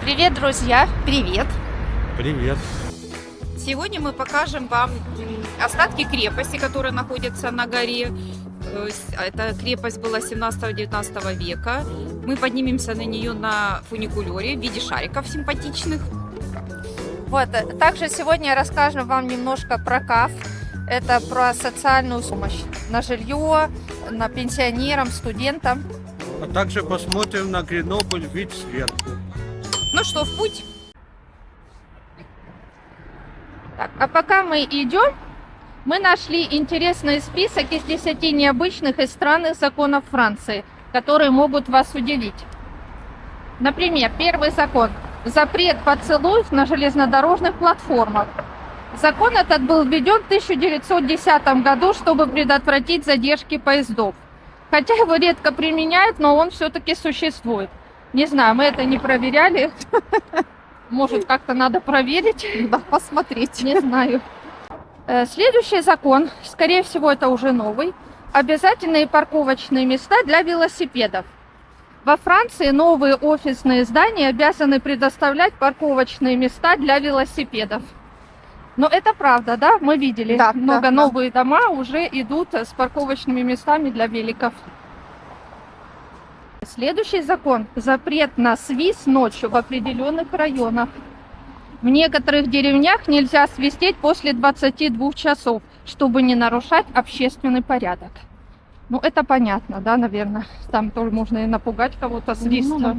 Привет, друзья! Привет! Привет. Сегодня мы покажем вам остатки крепости, которые находятся на горе. Эта крепость была 17-19 века. Мы поднимемся на нее на фуникулере в виде шариков симпатичных. Вот, также сегодня расскажем вам немножко про КАФ. Это про социальную помощь на жилье, на пенсионерам, студентам. А также посмотрим на Гренобль вид сверху. Ну что, в путь? Так, а пока мы идем, мы нашли интересный список из 10 необычных и странных законов Франции, которые могут вас удивить. Например, первый закон – запрет поцелуев на железнодорожных платформах. Закон этот был введен в 1910 году, чтобы предотвратить задержки поездов. Хотя его редко применяют, но он все-таки существует. Не знаю, мы это не проверяли. Может, как-то надо проверить. Да, посмотреть. Не знаю. Следующий закон, скорее всего, это уже новый. Обязательные парковочные места для велосипедов. Во Франции новые офисные здания обязаны предоставлять парковочные места для велосипедов. Но это правда, да? Мы видели, Да, много да. новые дома уже идут с парковочными местами для великов. Следующий закон – запрет на свист ночью в определенных районах. В некоторых деревнях нельзя свистеть после 22 часов, чтобы не нарушать общественный порядок. Ну, это понятно, да, наверное. Там тоже можно и напугать кого-то свистом. Ну, да.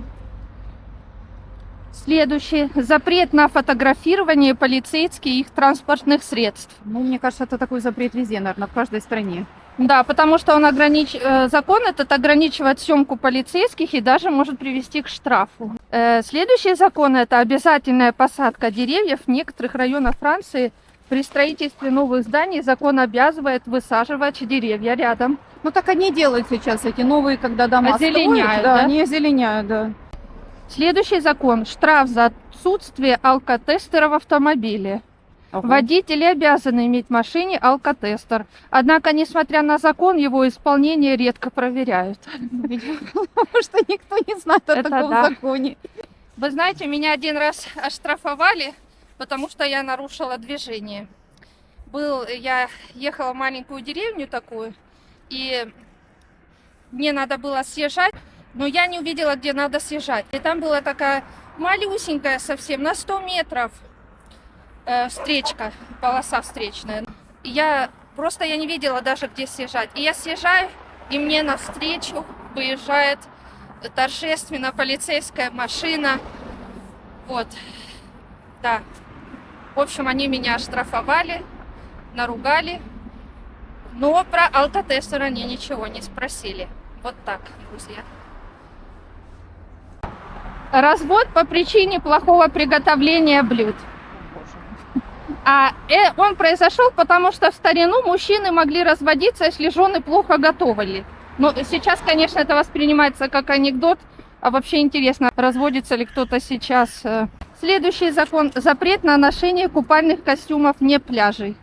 Следующий – запрет на фотографирование полицейских и их транспортных средств. Ну, мне кажется, это такой запрет везде, наверное, в каждой стране. Да, потому что закон этот ограничивает съемку полицейских и даже может привести к штрафу. Следующий закон – это обязательная посадка деревьев. В некоторых районах Франции при строительстве новых зданий закон обязывает высаживать деревья рядом. Ну, так они делают сейчас, эти новые, когда дома Озеленяют, строят. да? Они озеленяют, да. Следующий закон – штраф за отсутствие алкотестера в автомобиле. Ого. Водители обязаны иметь в машине алкотестер. Однако, несмотря на закон, его исполнение редко проверяют. Потому что никто не знает о Это таком да. законе. Вы знаете, меня один раз оштрафовали, потому что я нарушила движение. Я ехала в маленькую деревню такую, и мне надо было съезжать, но я не увидела, где надо съезжать. И там была такая малюсенькая совсем, на 100 метров встречка, полоса встречная. И я не видела даже, где съезжать. И я съезжаю, и мне навстречу выезжает торжественно полицейская машина. Вот, да. В общем, они меня оштрафовали, наругали, но про алкотестер они ничего не спросили. Вот так, друзья. Развод по причине плохого приготовления блюд. Он произошел, потому что в старину мужчины могли разводиться, если жены плохо готовили. Но сейчас, конечно, это воспринимается как анекдот, а вообще интересно, разводится ли кто-то сейчас. Следующий закон – запрет на ношение купальных костюмов вне пляжей.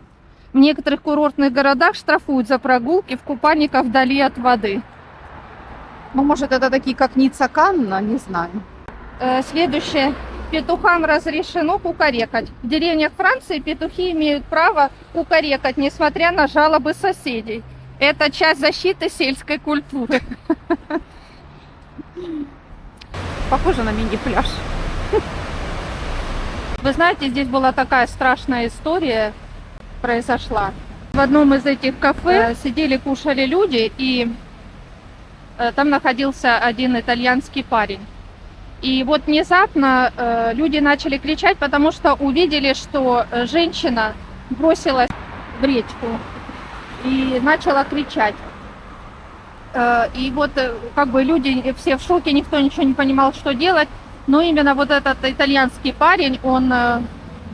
В некоторых курортных городах штрафуют за прогулки в купальниках вдали от воды. Ну, может, это такие, как Ницца Канна, не знаю. Следующее. Петухам разрешено кукарекать. В деревнях Франции петухи имеют право кукарекать, несмотря на жалобы соседей. Это часть защиты сельской культуры. Похоже на мини-пляж. Вы знаете, здесь была такая страшная история произошла. В одном из этих кафе сидели, кушали люди, и там находился один итальянский парень. И вот внезапно люди начали кричать, потому что увидели, что женщина бросилась в речку и начала кричать. И вот как бы люди все в шоке, никто ничего не понимал, что делать. Но именно вот этот итальянский парень, он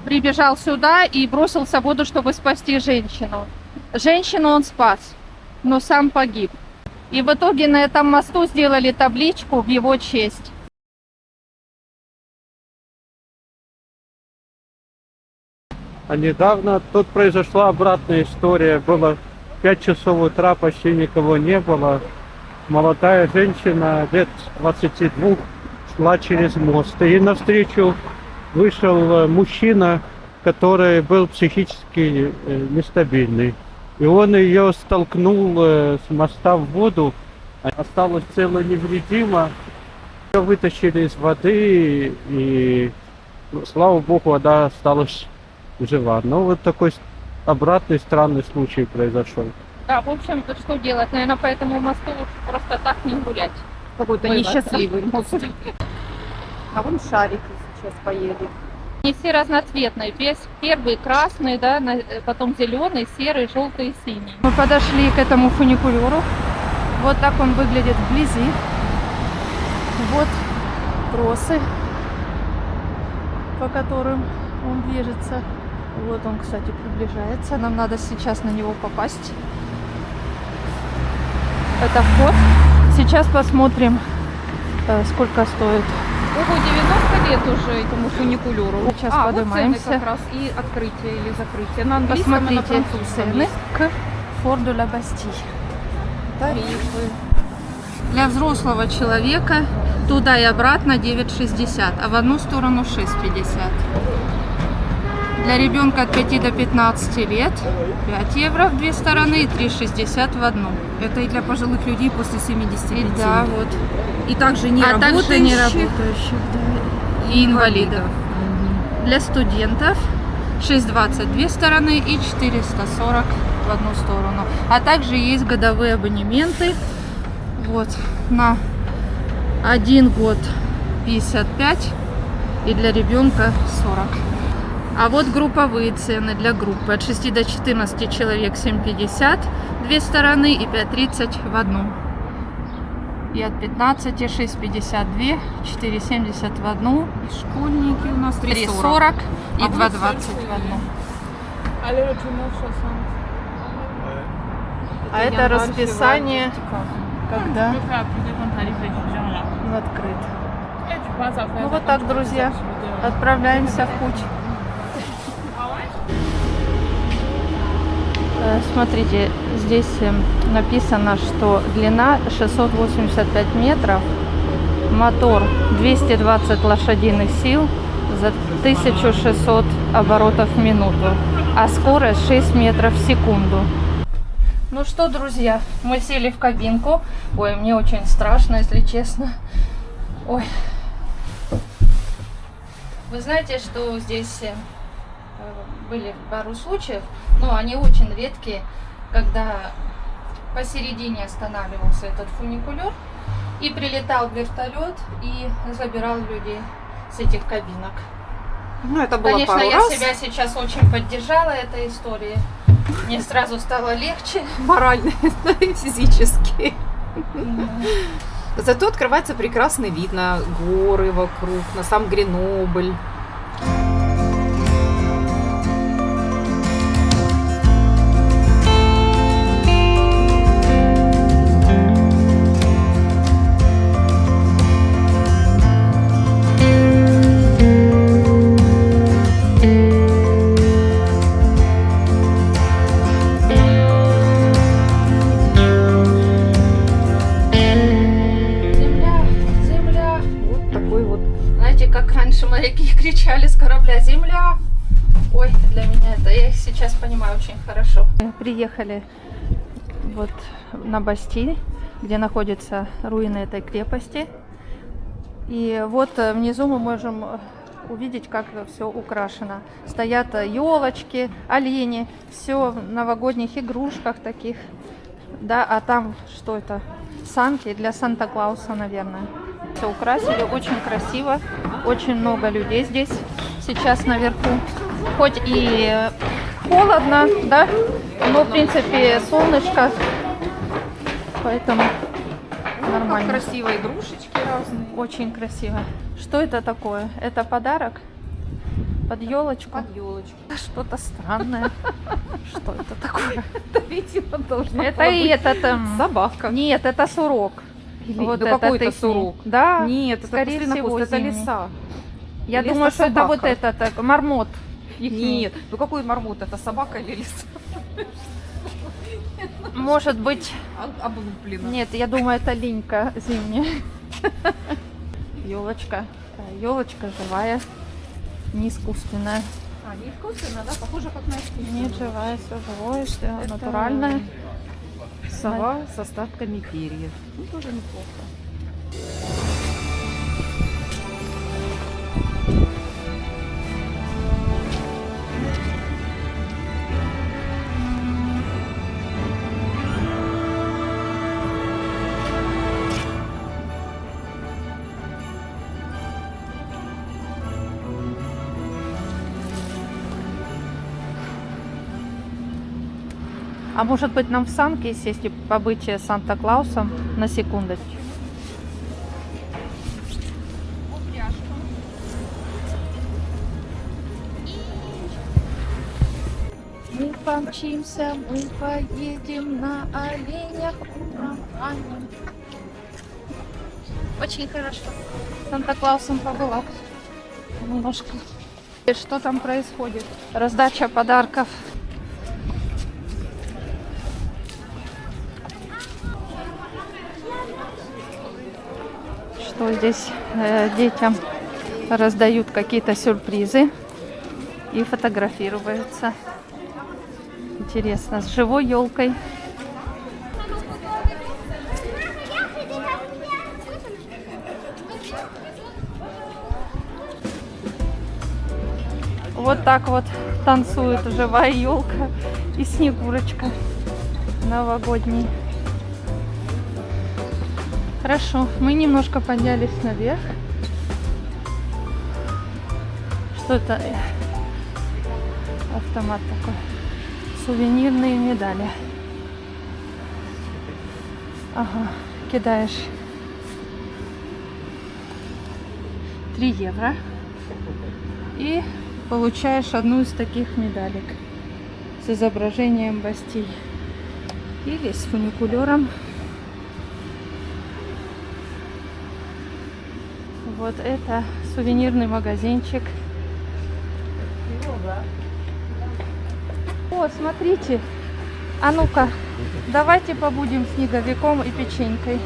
прибежал сюда и бросился в воду, чтобы спасти женщину. Женщину он спас, но сам погиб. И в итоге на этом мосту сделали табличку в его честь. А недавно тут произошла обратная история. Было 5 часов утра, почти никого не было. Молодая женщина лет 22 шла через мост. И навстречу вышел мужчина, который был психически нестабильный. И он ее столкнул с моста в воду, осталась цело невредима. Ее вытащили из воды, и, ну, слава богу, она осталась жива. Но вот такой обратный странный случай произошел. Да, в общем, что делать? Наверное, по этому мосту лучше просто так не гулять. Какой-то Вывод. несчастливый мост. А вон шарики сейчас поедут. Они все разноцветные. Первый красный, да, потом зеленый, серый, желтый и синий. Мы подошли к этому фуникулеру. Вот так он выглядит вблизи. Вот тросы, по которым он движется. Вот он, кстати, приближается. Нам надо сейчас на него попасть. Это вход. Сейчас посмотрим, сколько стоит. Ого, 90 лет уже этому фуникулеру. Сейчас вот поднимаемся. цены как раз и открытие или закрытие. На английском и на Посмотрите французском цены есть. к Фор де ла Бастиль. Тарифы. Для взрослого человека туда и обратно 9,60, а в одну сторону 6,50. Для ребенка от 5 до 15 лет 5 евро в две стороны и 3,60 в одну. Это и для пожилых людей после 75. И да, вот. И также не А также не работающих, работающих, да. И инвалидов. Для студентов 6,20 две стороны и 440 в одну сторону. А также есть годовые абонементы. Вот, на 1 год 55 и для ребенка 40. А вот групповые цены для группы от 6 до 14 человек 7,50 две стороны и 5,30 в одну. И от 15 6,52, 4,70 в одну. И школьники у нас 3,40 и А 2,20 в одну. А это расписание, когда он открыт. Ну вот так, друзья, отправляемся в путь. Смотрите, здесь написано, что длина 685 метров, мотор 220 лошадиных сил за 1600 оборотов в минуту, а скорость 6 метров в секунду. Ну что, друзья, мы сели в кабинку. Ой, мне очень страшно, если честно. Ой. Вы знаете, что здесь были пару случаев, но они очень редкие, когда посередине останавливался этот фуникулер и прилетал вертолет и забирал людей с этих кабинок. Ну, это было Конечно, пару я раз. себя сейчас очень поддержала этой историей. Мне сразу стало легче. Морально и физически. Зато открывается прекрасный вид на горы вокруг, на сам Гренобль. Земля, земля. Вот такой вот. Знаете, как раньше моряки кричали с корабля: земля. Ой, для меня это, я их сейчас понимаю очень хорошо. Приехали вот на Бастиль, где находятся руины этой крепости. И вот внизу мы можем увидеть, как все украшено. Стоят елочки, олени, все в новогодних игрушках таких. Да, а там что это? Санки для Санта-Клауса, наверное. Все украсили, очень красиво, очень много людей здесь сейчас наверху. Хоть и холодно, да, но в принципе солнышко, поэтому нормально. Красивые игрушечки разные. Очень красиво. Что это такое? Это подарок под елочку? Под елочку. Что-то странное. Что это такое? Это, видимо, должно Это и это там. собака. Нет, это сурок. Или Вот да это какой-то ты с ним. сурок. Да. Нет, это скорее посмотри на всего, хвост, это зимний. лиса. Я Или думаю, это что это вот собака. это так, мармот. ихний. Нет, ну какой мармот? Это собака или лиса? Может быть. Облуплена. Нет, я думаю, это линька зимняя. елочка. Елочка живая, не искусственная. А, не искусственно, да? Похоже, как на искусственно. Нет, живая, все живое, все Это натуральное. Сова с остатками перьев. Ну, тоже неплохо. А может быть нам в санки сесть и побыть Санта-Клаусом на секундочку? Мы помчимся, мы поедем на оленях, ураганим. Очень хорошо. Санта-Клаусом побыла. Немножко. И что там происходит? Раздача подарков. Что здесь детям раздают какие-то сюрпризы и фотографируются. Интересно, с живой елкой. Вот так вот танцует живая елка и снегурочка новогодний. Хорошо, мы немножко поднялись наверх. Что это? Автомат такой. Сувенирные медали. Ага, кидаешь 3 евро и получаешь одну из таких медалек с изображением Бастилии или с фуникулером. Вот это сувенирный магазинчик. О, смотрите. А ну-ка, давайте побудем снеговиком и печенькой.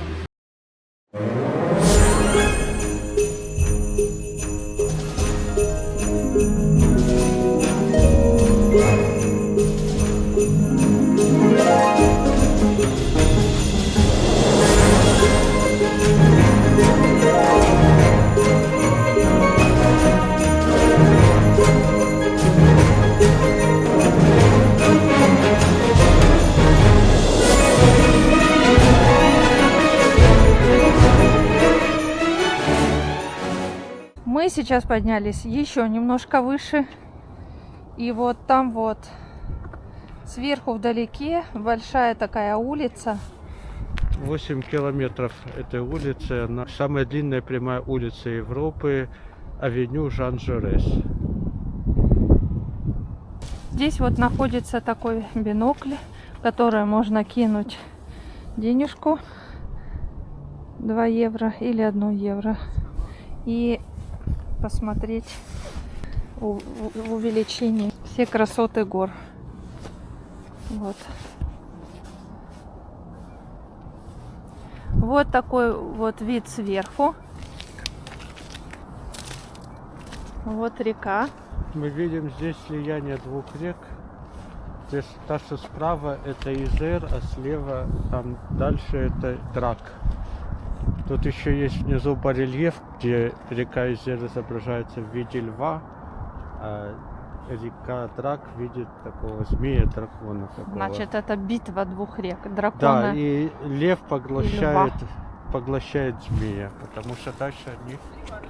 Мы сейчас поднялись еще немножко выше. И вот там вот сверху вдалеке большая такая улица. 8 километров этой улицы. Она самая длинная прямая улица Европы. Авеню Жан-Жорес. Здесь вот находится такой бинокль, в который можно кинуть денежку 2 евро или 1 евро и посмотреть увеличение все красоты гор. Вот. Вот такой вот вид сверху. Вот река. Мы видим здесь слияние 2 рек. Здесь та, что справа, это Изер, а слева там дальше это Драк. Тут еще есть внизу барельеф, где река Изер изображается в виде льва, а река Драк в виде такого змея-дракона. Значит, это битва 2 рек. Да, Дракона. и лев льва. поглощает змея, потому что дальше они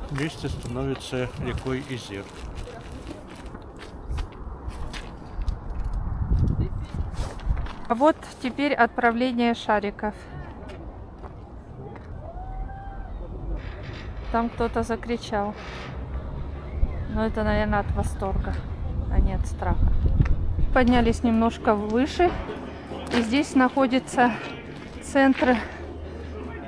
вместе становятся рекой Изер. А вот теперь отправление шариков. Там кто-то закричал. Но это, наверное, от восторга, а не от страха. Поднялись немножко выше. И здесь находится центр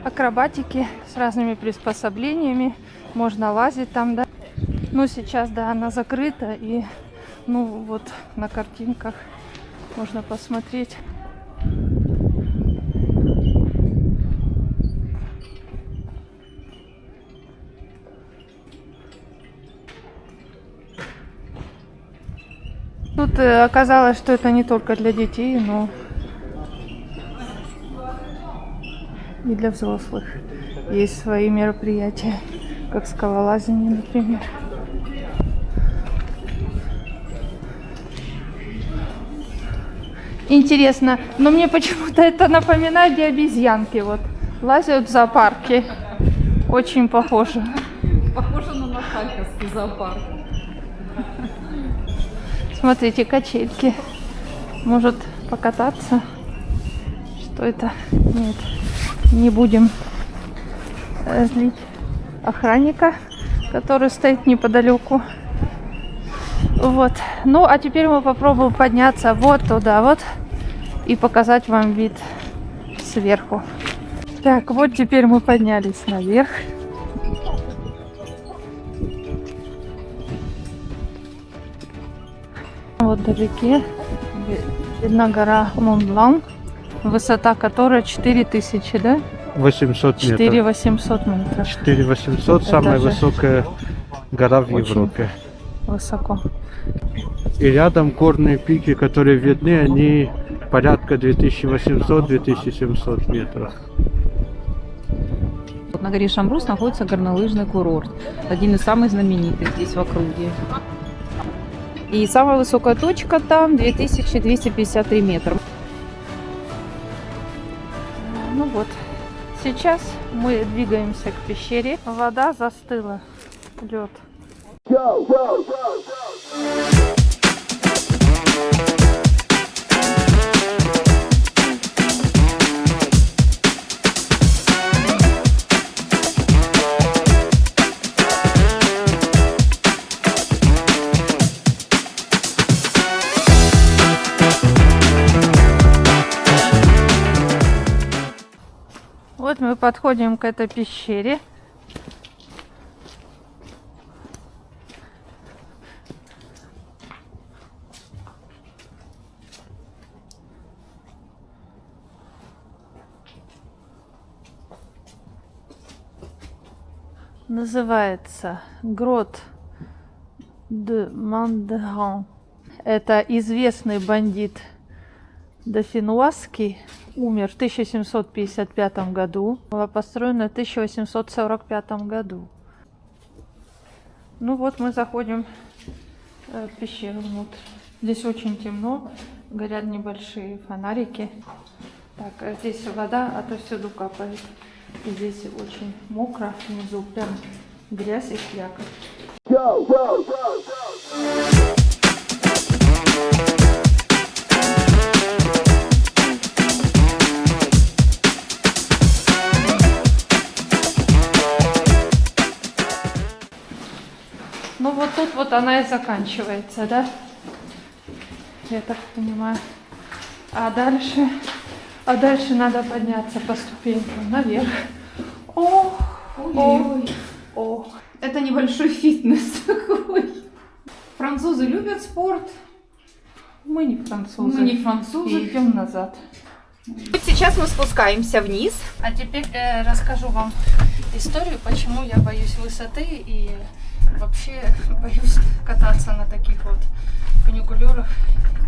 акробатики с разными приспособлениями. Можно лазить там, да. Но сейчас, да, она закрыта. И, ну, вот на картинках можно посмотреть. Тут оказалось, что это не только для детей, но и для взрослых. Есть свои мероприятия, как скалолазание, например. Интересно, но мне почему-то это напоминает, где обезьянки вот лазят в зоопарке. Очень похоже. Похоже на Харьковский зоопарк. Смотрите, качельки. Может покататься? Что это? Нет, не будем злить охранника, который стоит неподалеку. Вот. Ну, а теперь мы попробуем подняться вот туда вот и показать вам вид сверху. Так, вот теперь мы поднялись наверх. Вот вдалеке видна гора Монблан, высота которой 4000, да? 800 метров. 4800 метров. 4800, Это самая же высокая гора в очень Европе. Высоко. И рядом горные пики, которые видны, они порядка 2800-2700 метров. Вот на горе Шамрус находится горнолыжный курорт. Один из самых знаменитых здесь в округе. И самая высокая точка там 2253 метра. Ну вот, сейчас мы двигаемся к пещере. Вода застыла, лед. Вот мы подходим к этой пещере. Называется Грот де Мандеган. Это известный бандит Дофинуазский. Умер в 1755 году. Была построена в 1845 году. Ну вот мы заходим в пещеру внутрь. Здесь очень темно, горят небольшие фонарики. Так, а здесь вода отовсюду капает. И здесь очень мокро, внизу прям грязь и слякоть. Ну вот тут вот она и заканчивается, да? Я так понимаю. А дальше надо подняться по ступенькам наверх. Ох, ох, ох. Это небольшой фитнес такой. Французы любят спорт. Мы не французы. Мы не французы. И идем назад. Вот сейчас мы спускаемся вниз. А теперь расскажу вам историю, почему я боюсь высоты и вообще боюсь кататься на таких вот фуникулерах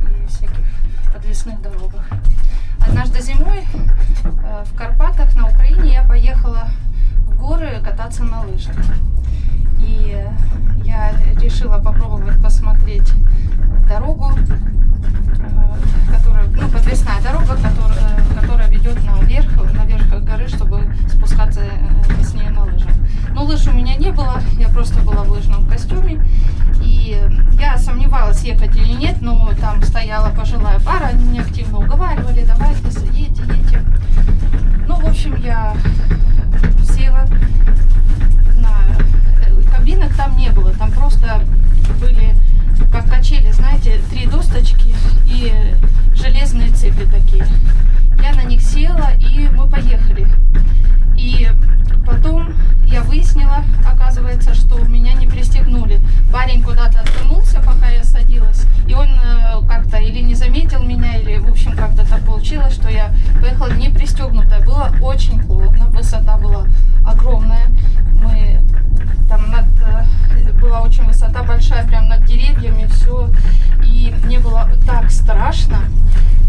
и всяких подвесных дорогах. Однажды зимой в Карпатах на Украине я поехала в горы кататься на лыжах. И я решила попробовать посмотреть дорогу, которая, подвесная дорога, которая ведет наверх горы, чтобы спускаться с нее на лыжах. Но лыж у меня не было, я просто была в лыжном костюме. И я сомневалась, ехать или нет, но там стояла пожилая пара, они меня активно уговаривали, давайте, едьте. Ну, в общем, я села кабинок там не было, там просто были, как качели, знаете, 3 досточки и железные цепи такие. Я на них села, и мы поехали. И потом я выяснила, оказывается, что меня не пристегнули. Парень куда-то отвернулся, пока я садилась, и он как-то или не заметил меня, или, в общем, как-то так получилось, что я поехала не пристегнутая. Было очень холодно, высота была огромная. Там была очень высота большая, прям над деревьями, все. И мне было так страшно.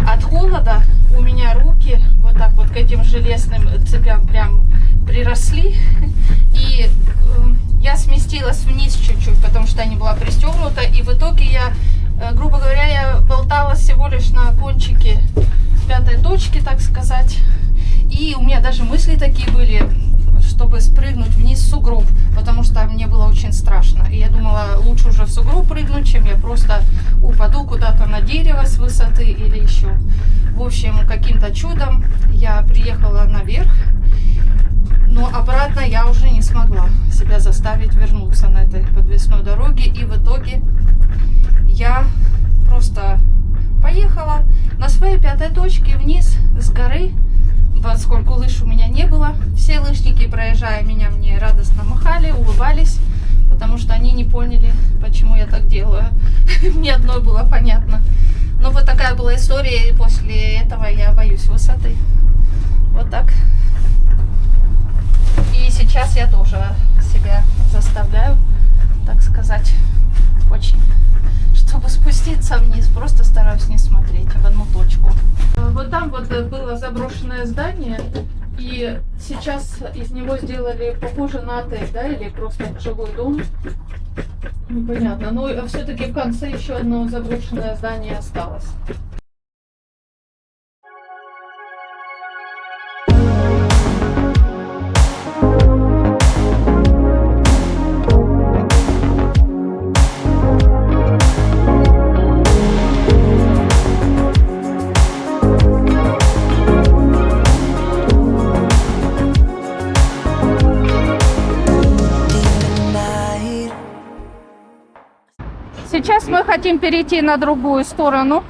От холода у меня руки вот так вот к этим железным цепям прям приросли. И я сместилась вниз чуть-чуть, потому что я не была пристегнута. И в итоге я, грубо говоря, я болталась всего лишь на кончике пятой точки, так сказать. И у меня даже мысли такие были, чтобы спрыгнуть вниз в сугроб, потому что мне было очень страшно. И я думала, лучше уже в сугроб прыгнуть, чем я просто упаду куда-то на дерево с высоты или еще. В общем, каким-то чудом я приехала наверх, но обратно я уже не смогла себя заставить вернуться на этой подвесной дороге. И в итоге я просто поехала на своей пятой точке вниз с горы, поскольку лыж у меня не было. Все лыжники, проезжая меня, мне радостно махали, улыбались, потому что они не поняли, почему я так делаю. Мне одной было понятно. Но вот такая была история, и после этого я боюсь высоты. Вот так. И сейчас я тоже себя заставляю, так сказать, очень, чтобы спуститься вниз, просто стараюсь не смотреть в одну точку. Вот там вот было заброшенное здание, и сейчас из него сделали похоже на отель, да, или просто жилой дом. Непонятно. Но все-таки в конце еще одно заброшенное здание осталось. Сейчас мы хотим перейти на другую сторону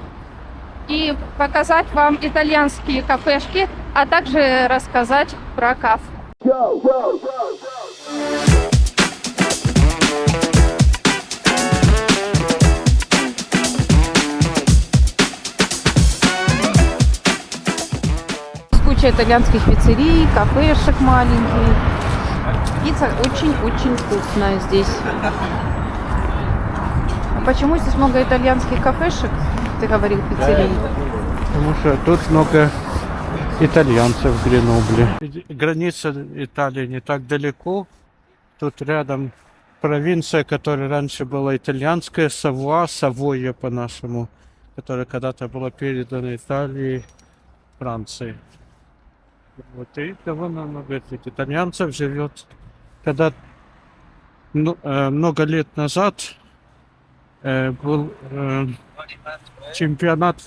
и показать вам итальянские кафешки, а также рассказать про Каф. Куча итальянских пиццерий, кафешек маленьких. Пицца очень-очень вкусная здесь. А почему здесь много итальянских кафешек? Ты говорил, пиццерий. Потому что тут много итальянцев в Гренобле. Граница Италии не так далеко. Тут рядом провинция, которая раньше была итальянская, Савойя по-нашему, которая когда-то была передана Италии, Франции. Вот и довольно много этих итальянцев живет. Когда много лет назад был чемпионат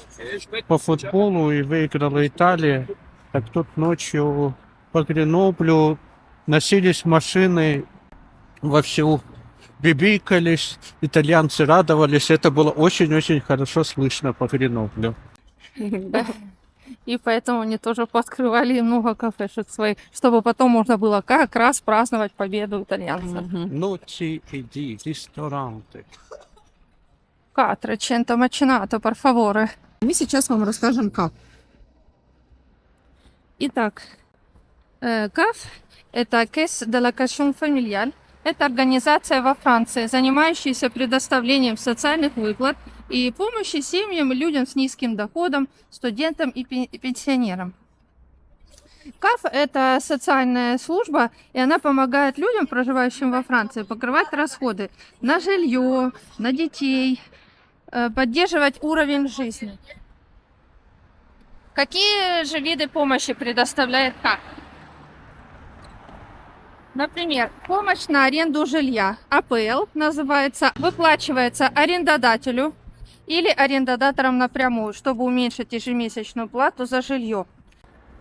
по футболу и выиграла Италия, так тут ночью по Греноблю носились машины, вовсю бибикались, итальянцы радовались. Это было очень-очень хорошо слышно по Греноблю. И поэтому они тоже пооткрывали много кафешек своих, чтобы потом можно было как раз праздновать победу итальянцев. Ночи иди, ресторанты. Quattrocento macinato, per favore. Мы сейчас вам расскажем, как. Итак, КАФ – это Caisse de l'Allocation Familiale. Это организация во Франции, занимающаяся предоставлением социальных выплат и помощи семьям и людям с низким доходом, студентам и пенсионерам. КАФ – это социальная служба, и она помогает людям, проживающим во Франции, покрывать расходы на жилье, на детей, поддерживать уровень жизни. Какие же виды помощи предоставляет КАФ? Например, помощь на аренду жилья, АПЛ называется, выплачивается арендодателю или арендодаторам напрямую, чтобы уменьшить ежемесячную плату за жилье.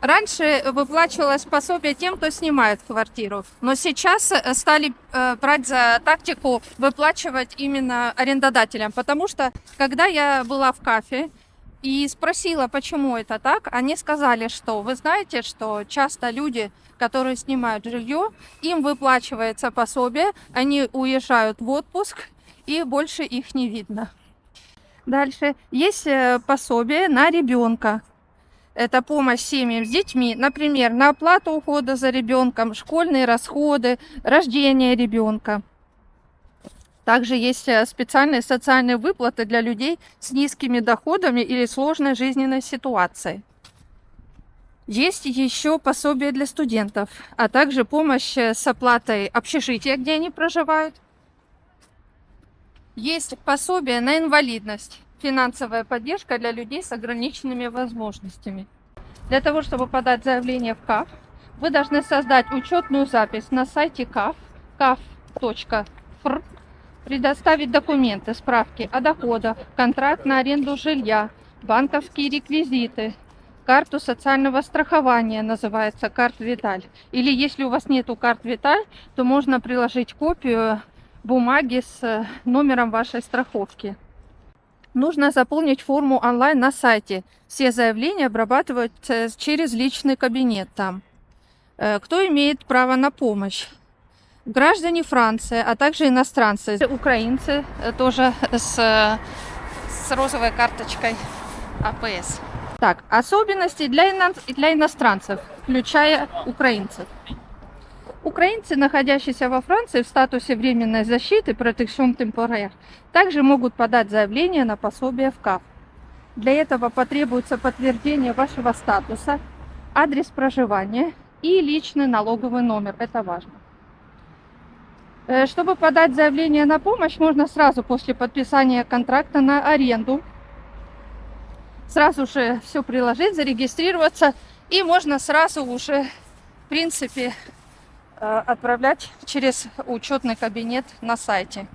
Раньше выплачивалось пособие тем, кто снимает квартиру, но сейчас стали брать за тактику выплачивать именно арендодателям, потому что когда я была в КАФе и спросила, почему это так, они сказали, что вы знаете, что часто люди, которые снимают жилье, им выплачивается пособие, они уезжают в отпуск и больше их не видно. Дальше есть пособие на ребенка. Это помощь семьям с детьми, например, на оплату ухода за ребенком, школьные расходы, рождение ребенка. Также есть специальные социальные выплаты для людей с низкими доходами или сложной жизненной ситуацией. Есть еще пособие для студентов, а также помощь с оплатой общежития, где они проживают. Есть пособие на инвалидность, финансовая поддержка для людей с ограниченными возможностями. Для того, чтобы подать заявление в КАФ, вы должны создать учетную запись на сайте КАФ, kaf.fr, предоставить документы, справки о доходах, контракт на аренду жилья, банковские реквизиты, карту социального страхования, называется карт Виталь. Или если у вас нету карт Виталь, то можно приложить копию бумаги с номером вашей страховки. Нужно заполнить форму онлайн на сайте. Все заявления обрабатываются через личный кабинет там. Кто имеет право на помощь? Граждане Франции, а также иностранцы. Украинцы тоже с розовой карточкой АПС. Так, особенности для иностранцев, включая украинцев. Украинцы, находящиеся во Франции в статусе временной защиты protection temporaire, также могут подать заявление на пособие в КАФ. Для этого потребуется подтверждение вашего статуса, адрес проживания и личный налоговый номер. Это важно. Чтобы подать заявление на помощь, можно сразу после подписания контракта на аренду сразу же все приложить, зарегистрироваться, и можно сразу уже, в принципе, отправлять через учетный кабинет на сайте.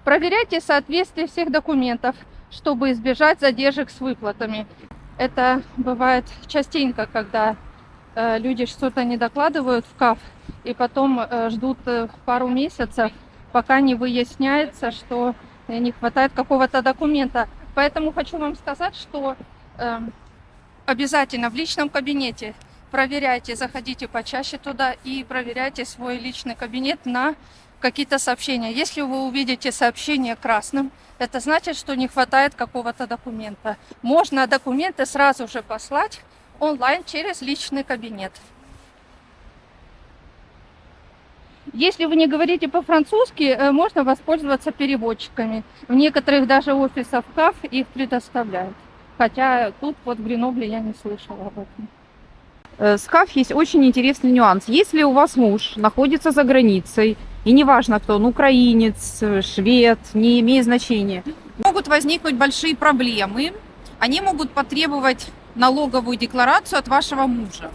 Проверяйте соответствие всех документов, чтобы избежать задержек с выплатами. Это бывает частенько, когда люди что-то не докладывают в КАФ и потом ждут пару месяцев, пока не выясняется, что не хватает какого-то документа. Поэтому хочу вам сказать, что обязательно в личном кабинете проверяйте, заходите почаще туда и проверяйте свой личный кабинет на какие-то сообщения. Если вы увидите сообщение красным, это значит, что не хватает какого-то документа. Можно документы сразу же послать онлайн через личный кабинет. Если вы не говорите по-французски, можно воспользоваться переводчиками. В некоторых даже офисах КАФ их предоставляют. Хотя тут вот в Гренобле я не слышала об этом. С КАФ есть очень интересный нюанс. Если у вас муж находится за границей, и неважно кто он, украинец, швед, не имеет значения, могут возникнуть большие проблемы. Они могут потребовать налоговую декларацию от вашего мужа.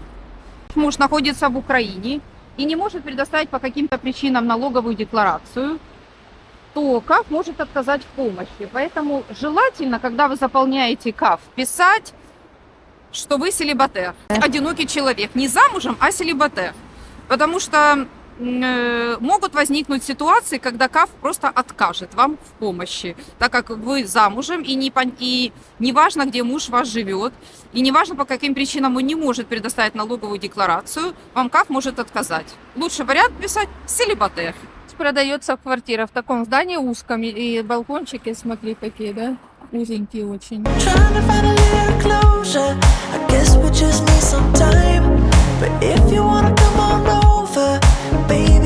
Муж находится в Украине и не может предоставить по каким-то причинам налоговую декларацию, то КАФ может отказать в помощи. Поэтому желательно, когда вы заполняете КАФ, писать, что вы селибатер, одинокий человек, не замужем, а селибатер. Потому что могут возникнуть ситуации, когда КАФ просто откажет вам в помощи, так как вы замужем, и не важно, где муж ваш живет, и не важно, по каким причинам он не может предоставить налоговую декларацию, вам КАФ может отказать. Лучший вариант писать селибатер. Продается квартира в таком здании узком, и балкончики, смотри, какие, да? Узенькие очень. Baby,